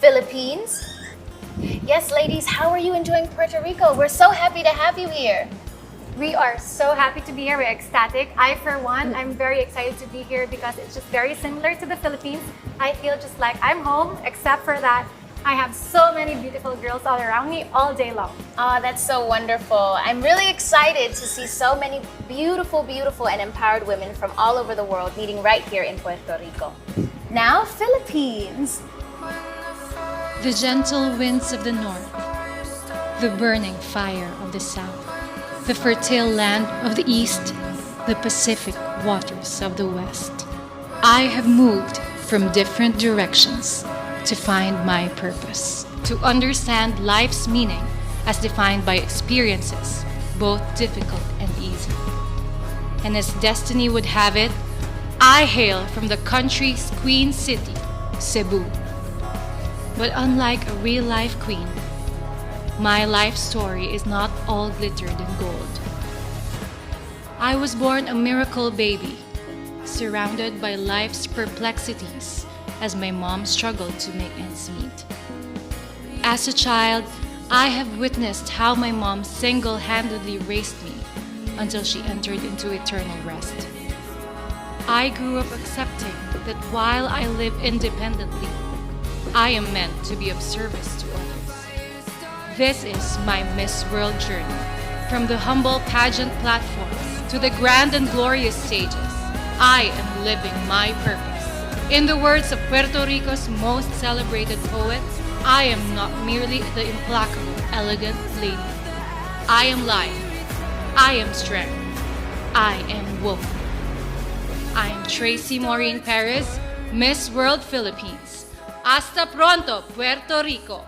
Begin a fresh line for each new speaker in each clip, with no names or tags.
Philippines. Yes, ladies, how are you enjoying Puerto Rico? We're so happy to have you here.
We are so happy to be here. We're ecstatic. I, for one, I'm very excited to be here because it's just very similar to the Philippines. I feel just like I'm home, except for that I have so many beautiful girls all around me all day long.
Oh, that's so wonderful. I'm really excited to see so many beautiful, beautiful and empowered women from all over the world meeting right here in Puerto Rico. Now, Philippines.
The gentle winds of the north, the burning fire of the south, the fertile land of the east, the Pacific waters of the west. I have moved from different directions to find my purpose, to understand life's meaning as defined by experiences, both difficult and easy. And as destiny would have it, I hail from the country's queen city, Cebu. But unlike a real-life queen, my life story is not all glittered and gold. I was born a miracle baby, surrounded by life's perplexities as my mom struggled to make ends meet. As a child, I have witnessed how my mom single-handedly raised me until she entered into eternal rest. I grew up accepting that while I live independently, I am meant to be of service to others. This is my Miss World journey, from the humble pageant platforms to the grand and glorious stages. I am living my purpose. In the words of Puerto Rico's most celebrated poet, I am not merely the implacable, elegant lady. I am life. I am strength. I am woman. I am Tracy Maureen Perez, Miss World Philippines. Hasta pronto, Puerto Rico!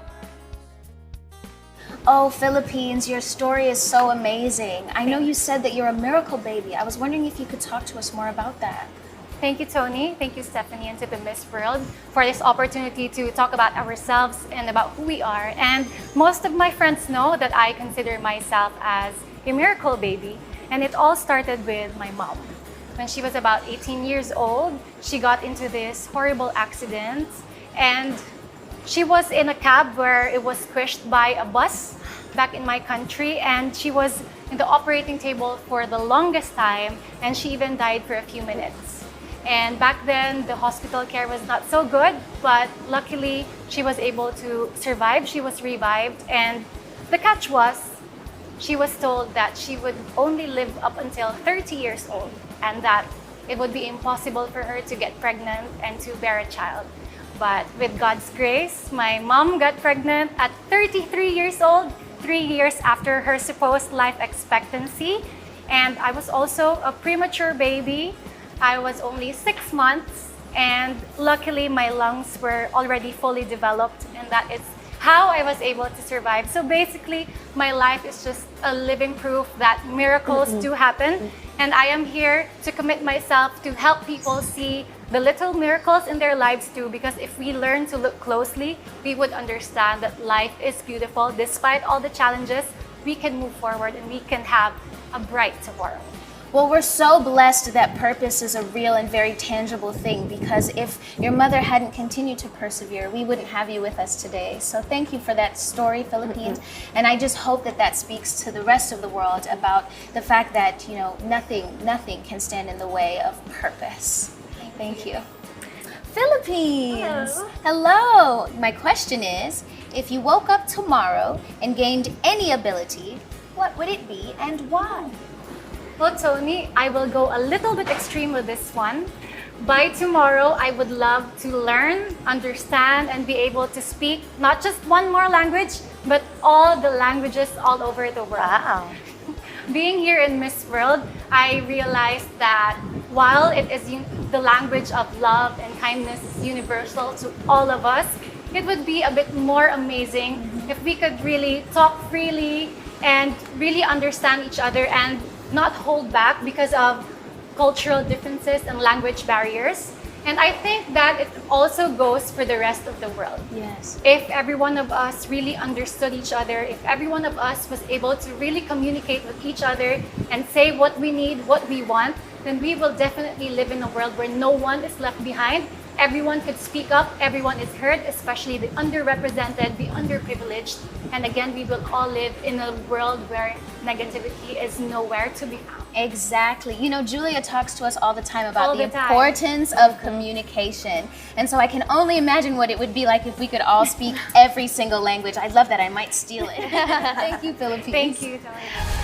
Oh, Philippines, your story is so amazing. I know you said that you're a miracle baby. I was wondering if you could talk to us more about that.
Thank you, Tony. Thank you, Stephanie, and to the Miss World for this opportunity to talk about ourselves and about who we are. And most of my friends know that I consider myself as a miracle baby. And it all started with my mom. When she was about 18 years old, she got into this horrible accident. And she was in a cab where it was squished by a bus back in my country, and she was in the operating table for the longest time, and she even died for a few minutes. And back then, the hospital care was not so good, but luckily, she was able to survive. She was revived, and the catch was, she was told that she would only live up until 30 years old, and that it would be impossible for her to get pregnant and to bear a child. But with God's grace, my mom got pregnant at 33 years old, 3 years after her supposed life expectancy. And I was also a premature baby. I was only 6 months, and luckily my lungs were already fully developed, and that is how I was able to survive. So basically, my life is just a living proof that miracles do happen. And I am here to commit myself to help people see the little miracles in their lives too, because if we learn to look closely, we would understand that life is beautiful. Despite all the challenges, we can move forward and we can have a bright tomorrow.
Well, we're so blessed that purpose is a real and very tangible thing, because if your mother hadn't continued to persevere, we wouldn't have you with us today. So thank you for that story, Philippines. And I just hope that that speaks to the rest of the world about the fact that, you know, nothing can stand in the way of purpose. Thank you. Philippines! Hello! My question is, if you woke up tomorrow and gained any ability, what would it be and why?
Well, Tony, I will go a little bit extreme with this one. By tomorrow, I would love to learn, understand, and be able to speak not just one more language, but all the languages all over the world.
Wow.
Being here in Miss World, I realized that while it is the language of love and kindness is universal to all of us, it would be a bit more amazing if we could really talk freely and really understand each other and not hold back because of cultural differences and language barriers. And I think that it also goes for the rest of the world.
Yes.
If every one of us really understood each other, if every one of us was able to really communicate with each other and say what we need, what we want, then we will definitely live in a world where no one is left behind everyone could speak up, everyone is heard, especially the underrepresented, the underprivileged. And again, we will all live in a world where negativity is nowhere to be found.
Exactly. You know, Julia talks to us all the time about
All
the
the time.
importance of communication. And so I can only imagine what it would be like if we could all speak every single language. I love that. I might steal it. Thank you, Philippines.
Thank you, Tony.